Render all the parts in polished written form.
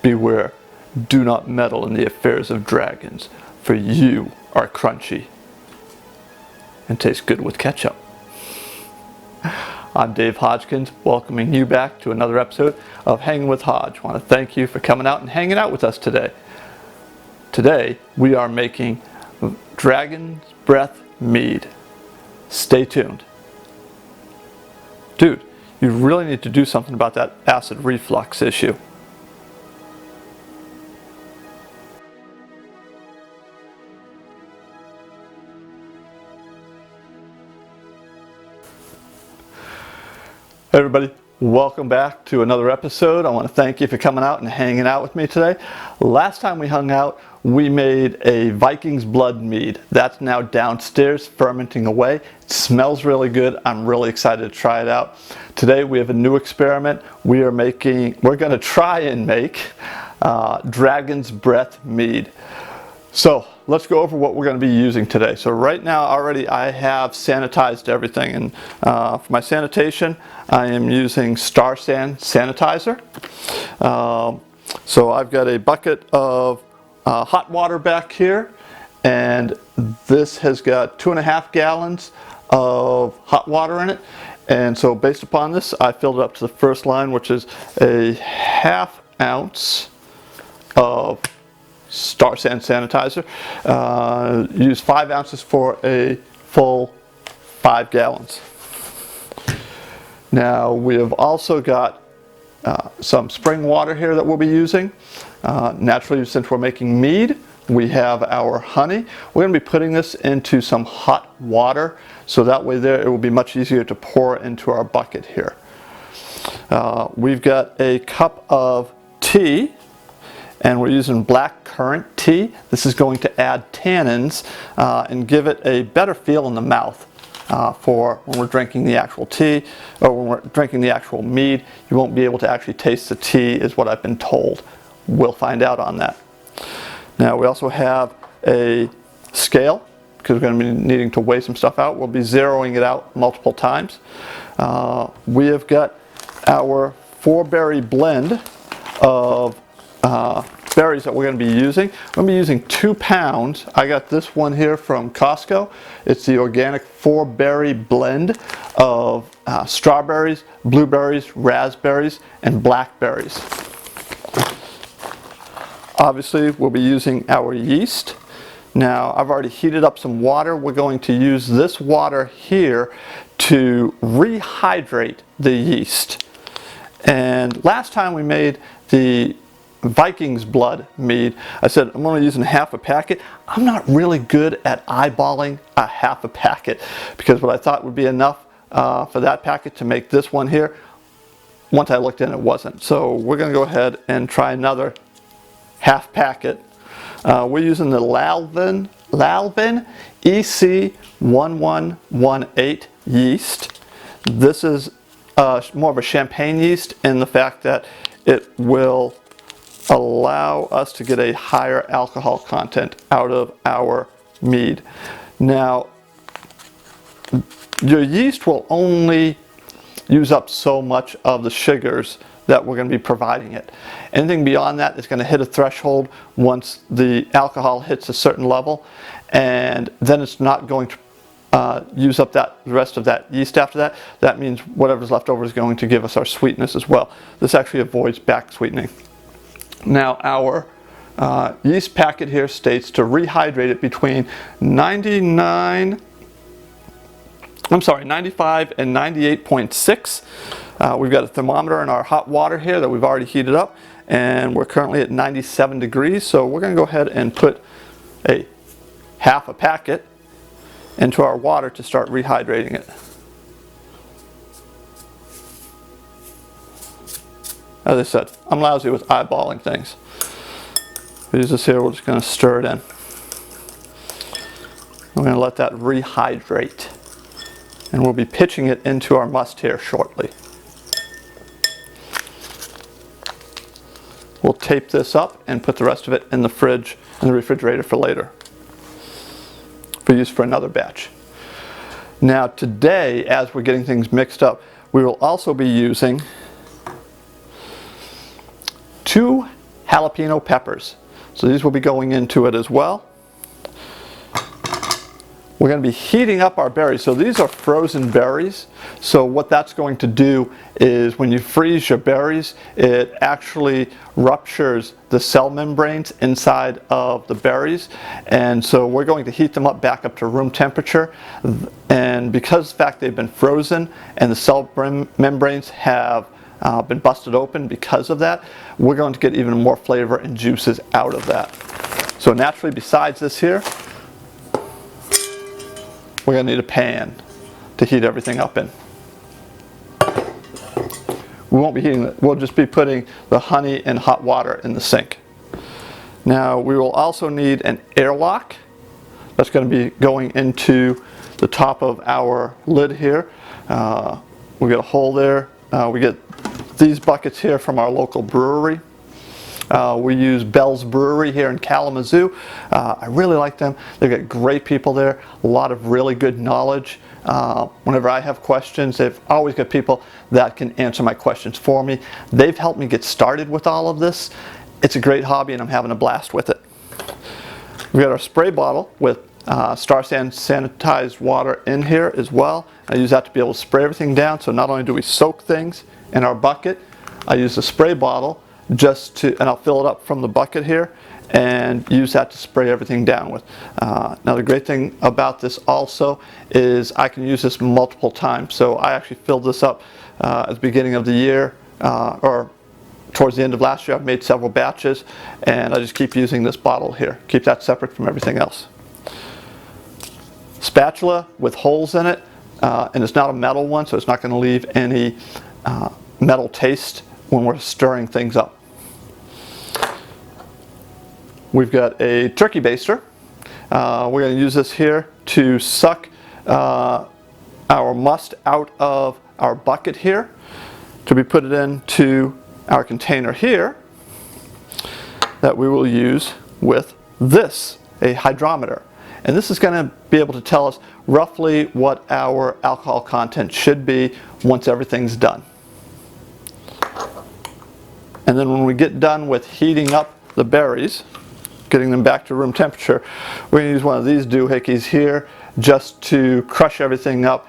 beware, do not meddle in the affairs of dragons, for you are crunchy and taste good with ketchup. I'm Dave Hodgkins, welcoming you back to another episode of Hanging with Hodge. I want to thank you for coming out and hanging out with us today. Today we are making Dragon's Breath Mead. Stay tuned. Dude, you really need to do something about that acid reflux issue. Hey everybody, welcome back to another episode. I want to thank you for coming out and hanging out with me today. Last time we hung out, we made a Viking's Blood mead. That's now downstairs fermenting away. It smells really good. I'm really excited to try it out. Today we have a new experiment. We're going to try and make Dragon's Breath mead. So let's go over what we're going to be using today. So right now already I have sanitized everything, and for my sanitation I am using Star San sanitizer. So I've got a bucket of hot water back here, and this has got 2.5 gallons of hot water in it. And so based upon this, I filled it up to the first line, which is a 1/2 ounce of Star San sanitizer. Use 5 ounces for a full 5 gallons. Now we have also got some spring water here that we'll be using. Naturally, since we're making mead, we have our honey. We're going to be putting this into some hot water, so that way there it will be much easier to pour into our bucket here. We've got a cup of tea, and we're using Black Currant tea. This is going to add tannins and give it a better feel in the mouth for when we're drinking the actual tea, or when we're drinking the actual mead. You won't be able to actually taste the tea, is what I've been told. We'll find out on that. Now we also have a scale, because we're going to be needing to weigh some stuff out. We'll be zeroing it out multiple times. We have got our 4-berry blend of berries that we're going to be using. I'm going to be using 2 pounds. I got this one here from Costco. It's the organic 4-berry blend of strawberries, blueberries, raspberries, and blackberries. Obviously, we'll be using our yeast. Now, I've already heated up some water. We're going to use this water here to rehydrate the yeast. And last time we made the Viking's Blood mead, I said I'm only using 1/2 a packet. I'm not really good at eyeballing a 1/2 a packet, because what I thought would be enough for that packet to make this one here, once I looked in, it wasn't. So we're going to go ahead and try another 1/2 packet. We're using the Lalvin EC-1118 yeast. This is more of a champagne yeast in the fact that it will allow us to get a higher alcohol content out of our mead. Now, your yeast will only use up so much of the sugars that we're going to be providing it. Anything beyond that is going to hit a threshold once the alcohol hits a certain level, and then it's not going to use up the rest of that yeast after that. That means whatever's left over is going to give us our sweetness as well. This actually avoids back sweetening. Now our yeast packet here states to rehydrate it between 95 and 98.6. We've got a thermometer in our hot water here that we've already heated up, and we're currently at 97 degrees. So we're going to go ahead and put a 1/2 a packet into our water to start rehydrating it. As I said, I'm lousy with eyeballing things. We use this here, we're just going to stir it in. We're going to let that rehydrate, and we'll be pitching it into our must here shortly. We'll tape this up and put the rest of it in the fridge, in the refrigerator for later, for use for another batch. Now today, as we're getting things mixed up, we will also be using 2 jalapeno peppers. So these will be going into it as well. We're going to be heating up our berries. So these are frozen berries. So what that's going to do is when you freeze your berries, it actually ruptures the cell membranes inside of the berries. And so we're going to heat them up back up to room temperature. And because of the fact they've been frozen and the cell membranes have been busted open because of that, we're going to get even more flavor and juices out of that. So naturally, besides this here, we're going to need a pan to heat everything up in. We won't be heating it, we'll just be putting the honey and hot water in the sink. Now we will also need an airlock. That's going to be going into the top of our lid here. We get a hole there. We get these buckets here from our local brewery. We use Bell's Brewery here in Kalamazoo. I really like them. They've got great people there, a lot of really good knowledge. Whenever I have questions, they've always got people that can answer my questions for me. They've helped me get started with all of this. It's a great hobby and I'm having a blast with it. We've got our spray bottle with Star San sanitized water in here as well. I use that to be able to spray everything down. So not only do we soak things in our bucket, I use the spray bottle just to, and I'll fill it up from the bucket here and use that to spray everything down with. Now the great thing about this also is I can use this multiple times. So I actually filled this up at the beginning of the year or towards the end of last year. I've made several batches and I just keep using this bottle here. Keep that separate from everything else. Spatula with holes in it, and it's not a metal one, so it's not going to leave any metal taste when we're stirring things up. We've got a turkey baster. We're going to use this here to suck our must out of our bucket here to be put it into our container here that we will use with this, a hydrometer. And this is going to be able to tell us roughly what our alcohol content should be once everything's done. And then when we get done with heating up the berries, getting them back to room temperature, we're going to use one of these doohickeys here just to crush everything up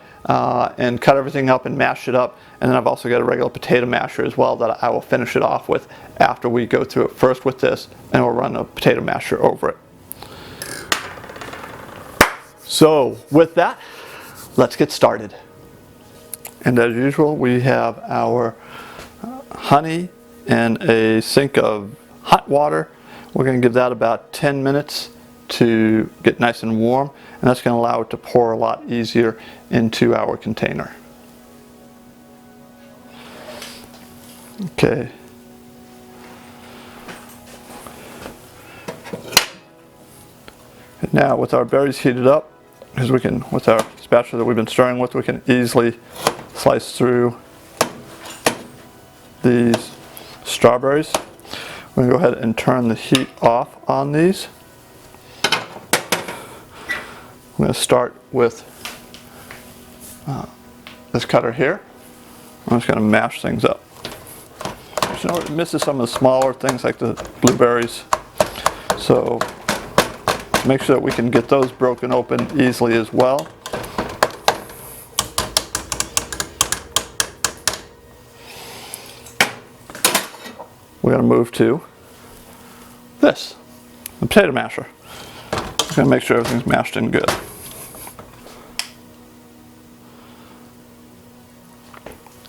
and cut everything up and mash it up. And then I've also got a regular potato masher as well that I will finish it off with after we go through it first with this, and we'll run a potato masher over it. So with that, let's get started. And as usual, we have our honey and a sink of hot water. We're going to give that about 10 minutes to get nice and warm, and that's going to allow it to pour a lot easier into our container. Okay. And now with our berries heated up, because we can, with our spatula that we've been stirring with, we can easily slice through these strawberries. We're going to go ahead and turn the heat off on these. I'm going to start with this cutter here. I'm just going to mash things up. You know, it misses some of the smaller things like the blueberries. So make sure that we can get those broken open easily as well. We're going to move to this, the potato masher. Just going to make sure everything's mashed in good.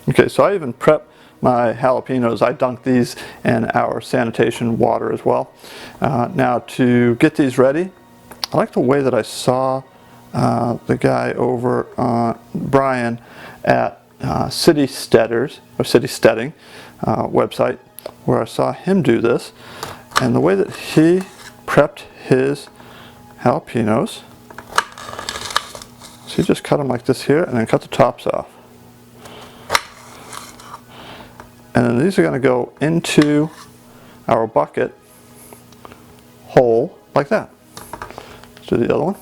Okay, so I even prep my jalapenos. I dunk these in our sanitation water as well. Now to get these ready, I like the way that I saw the guy over, Brian, at City Steaders, or City Steading website, where I saw him do this. And the way that he prepped his jalapenos, so he just cut them like this here and then cut the tops off. And then these are going to go into our bucket whole like that. Let's do the other one.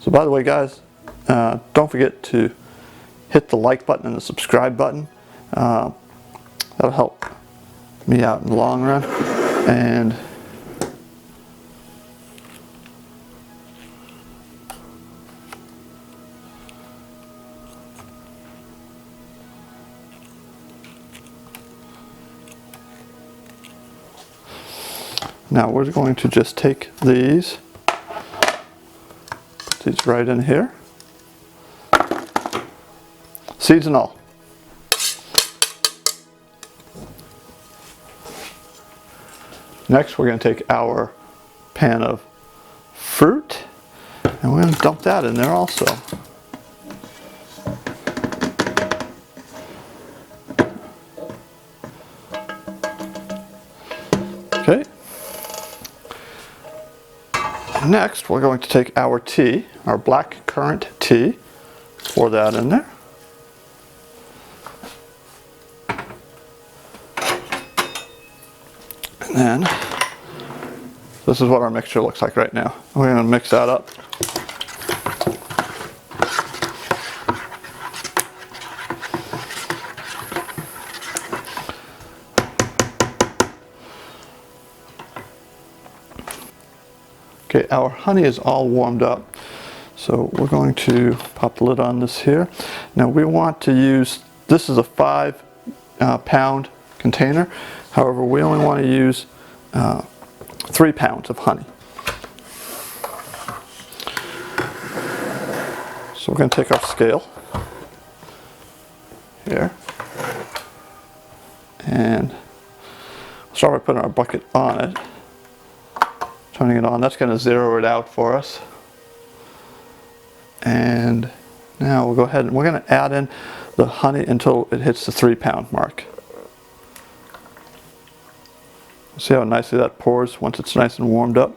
So by the way, guys, don't forget to hit the like button and the subscribe button. That'll help me out in the long run. And now we're going to just take these, put these right in here, seeds and all. Next, we're going to take our pan of fruit and we're going to dump that in there also. Okay. Next, we're going to take our tea, our black currant tea, pour that in there. And then, this is what our mixture looks like right now. We're going to mix that up. Okay, our honey is all warmed up. So we're going to pop the lid on this here. Now we want to use, this is a 5 pound container. However, we only want to use 3 pounds of honey. So we're going to take our scale here and start by putting our bucket on it, turning it on. That's going to zero it out for us. And now we'll go ahead and we're going to add in the honey until it hits the 3 pound mark. See how nicely that pours once it's nice and warmed up.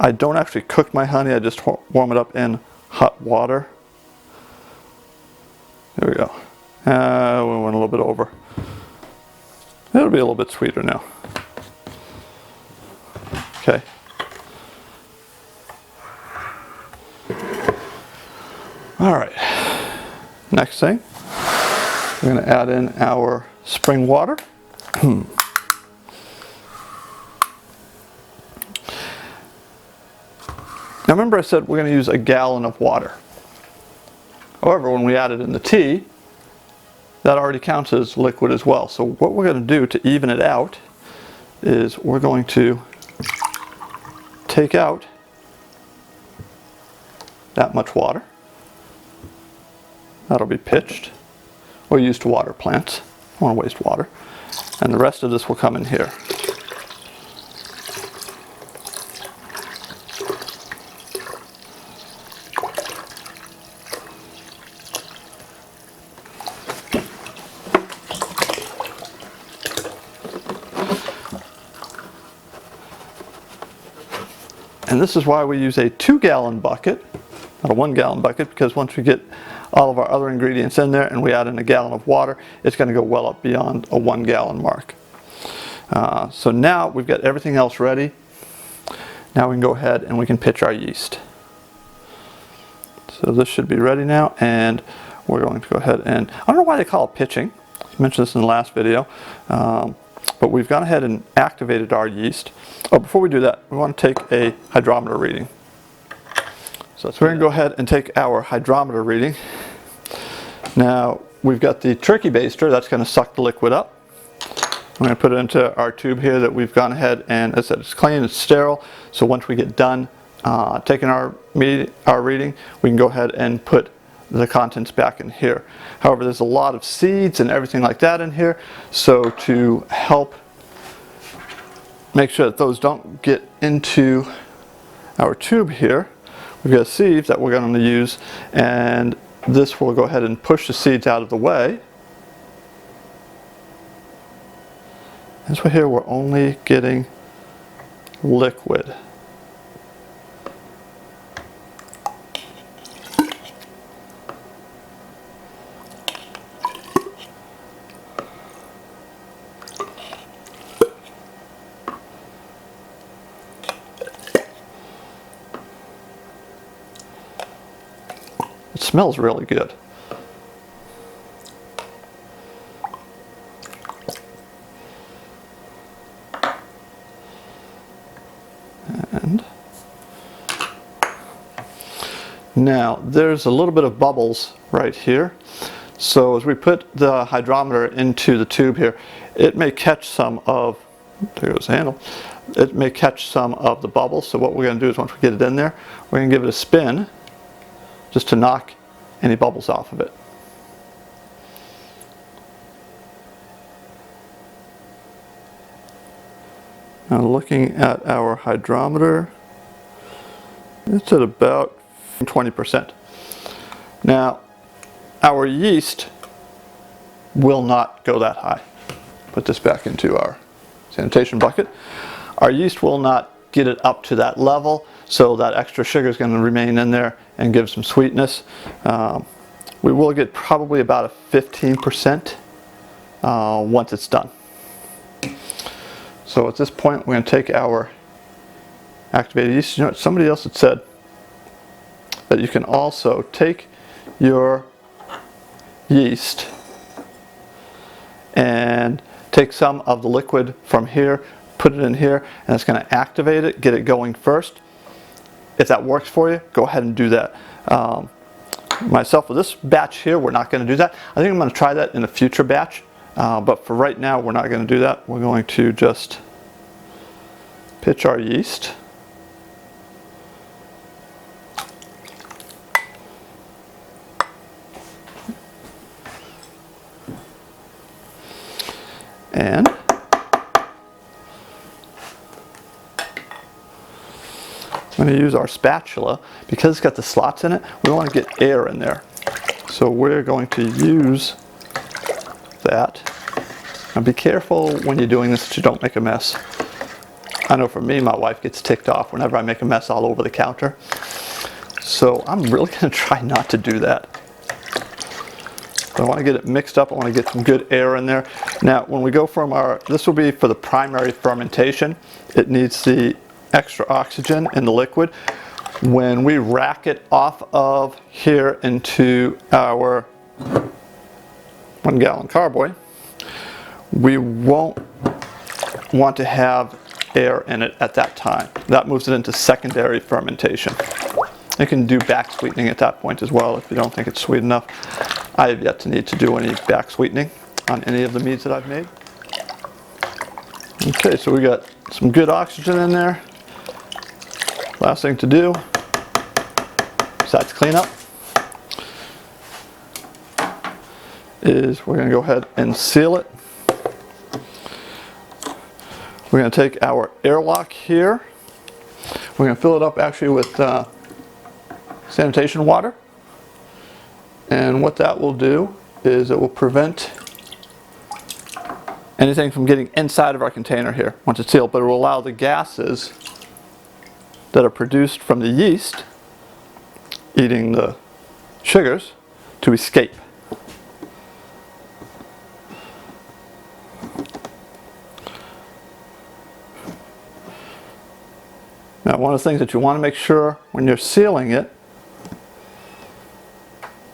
I don't actually cook my honey, I just warm it up in hot water. There we go. We went a little bit over. It'll be a little bit sweeter now. Okay. All right. Next thing, we're going to add in our spring water. Now remember I said we're going to use a gallon of water. However, when we add it in the tea, that already counts as liquid as well. So what we're going to do to even it out is we're going to take out that much water. That'll be pitched or used to water plants. I don't want to waste water. And the rest of this will come in here. And this is why we use a 2-gallon bucket, not a 1-gallon bucket, because once we get all of our other ingredients in there and we add in a gallon of water, it's going to go well up beyond a 1-gallon mark. So now we've got everything else ready. Now we can go ahead and we can pitch our yeast. So this should be ready now, and we're going to go ahead and, I don't know why they call it pitching. I mentioned this in the last video. But we've gone ahead and activated our yeast. Oh, before we do that, we want to take a hydrometer reading. So we're going to go ahead and take our hydrometer reading. Now, we've got the turkey baster that's going to suck the liquid up. I'm going to put it into our tube here that we've gone ahead and, as I said, it's clean, it's sterile. So once we get done taking our reading, we can go ahead and put the contents back in here. However, there's a lot of seeds and everything like that in here, so to help make sure that those don't get into our tube here, we've got a sieve that we're going to use, and this will go ahead and push the seeds out of the way. This way here we're only getting liquid. smells really good. And now there's a little bit of bubbles right here. So as we put the hydrometer into the tube here, it may catch some of, there goes the handle, it may catch some of the bubbles. So what we're going to do is once we get it in there, we're going to give it a spin just to knock any bubbles off of it. Now looking at our hydrometer, it's at about 20%. Now our yeast will not go that high. Put this back into our sanitation bucket. Our yeast will not get it up to that level, so that extra sugar is going to remain in there and give some sweetness. We will get probably about a 15% once it's done. So at this point we're going to take our activated yeast. You know, somebody else had said that you can also take your yeast and take some of the liquid from here, put it in here, and it's going to activate it, get it going first. If that works for you, go ahead and do that. Myself, with this batch here, we're not going to do that. I think I'm going to try that in a future batch, but for right now we're not going to do that. We're going to just pitch our yeast. And I'm going to use our spatula. Because it's got the slots in it, we want to get air in there. So we're going to use that. Now be careful when you're doing this that you don't make a mess. I know for me, my wife gets ticked off whenever I make a mess all over the counter. So I'm really going to try not to do that. I want to get it mixed up. I want to get some good air in there. Now when we go from our, this will be for the primary fermentation. It needs the extra oxygen in the liquid. When we rack it off of here into our 1 gallon carboy, we won't want to have air in it at that time. That moves it into secondary fermentation. You can do back sweetening at that point as well if you don't think it's sweet enough. I have yet to need to do any back sweetening on any of the meads that I've made. Okay, so we got some good oxygen in there. Last thing to do, besides clean up, is we're going to go ahead and seal it. We're going to take our airlock here. We're going to fill it up actually with sanitation water. And what that will do is it will prevent anything from getting inside of our container here once it's sealed, but it will allow the gases that are produced from the yeast eating the sugars to escape. Now one of the things that you want to make sure when you're sealing it,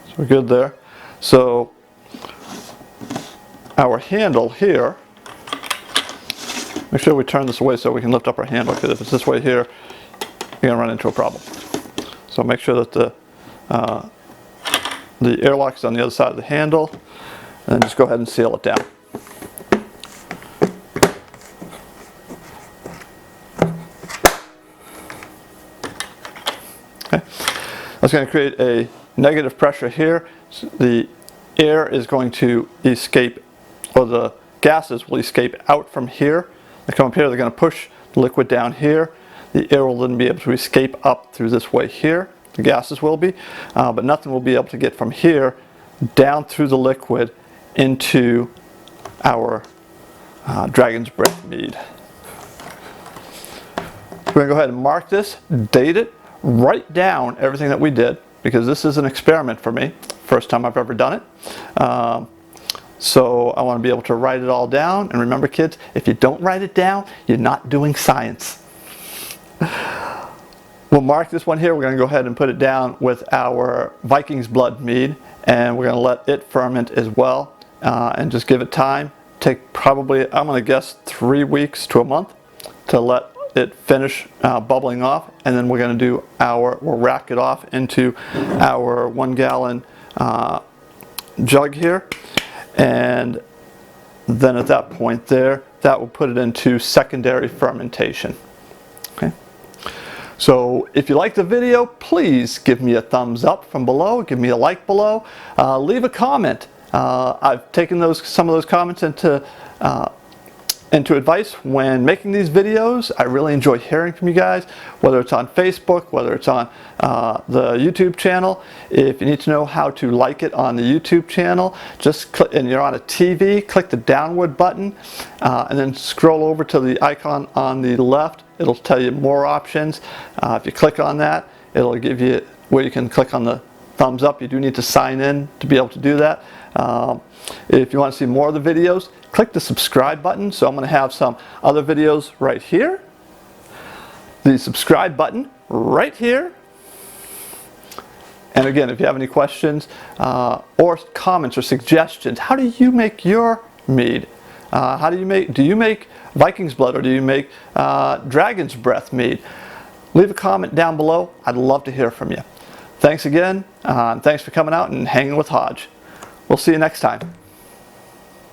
so we're good there, so our handle here, make sure we turn this away so we can lift up our handle, because if it's this way here, you're going to run into a problem. So make sure that the airlock is on the other side of the handle, and then just go ahead and seal it down. Okay. That's going to create a negative pressure here. So the air is going to escape, or the gases will escape out from here. They come up here, they're going to push the liquid down here. The air will then be able to escape up through this way here. The gases will be, but nothing will be able to get from here down through the liquid into our Dragon's Breath Mead. We're going to go ahead and mark this, date it, write down everything that we did, because this is an experiment for me. First time I've ever done it. So I want to be able to write it all down. And remember, kids, if you don't write it down, you're not doing science. We'll mark this one here. We're going to go ahead and put it down with our Viking's Blood mead, and we're going to let it ferment as well, and just give it time. Take probably, I'm going to guess, 3 weeks to a month to let it finish bubbling off, and then we're going to do we'll rack it off into our 1 gallon jug here, and then at that point there, that will put it into secondary fermentation. Okay. So if you like the video, please give me a thumbs up from below, give me a like below, leave a comment. I've taken some of those comments into advice when making these videos. I really enjoy hearing from you guys, whether it's on Facebook, whether it's on the YouTube channel. If you need to know how to like it on the YouTube channel, just click, and you're on a TV, click the downward button, and then scroll over to the icon on the left. It'll tell you more options. If you click on that, it'll give you where you can click on the thumbs up. You do need to sign in to be able to do that. If you want to see more of the videos, click the subscribe button. So I'm going to have some other videos right here, the subscribe button right here, and again, if you have any questions or comments or suggestions, how do you make your mead? Do you make Viking's Blood, or do you make Dragon's Breath mead? Leave a comment down below. I'd love to hear from you. Thanks again, and thanks for coming out and hanging with Hodge. We'll see you next time.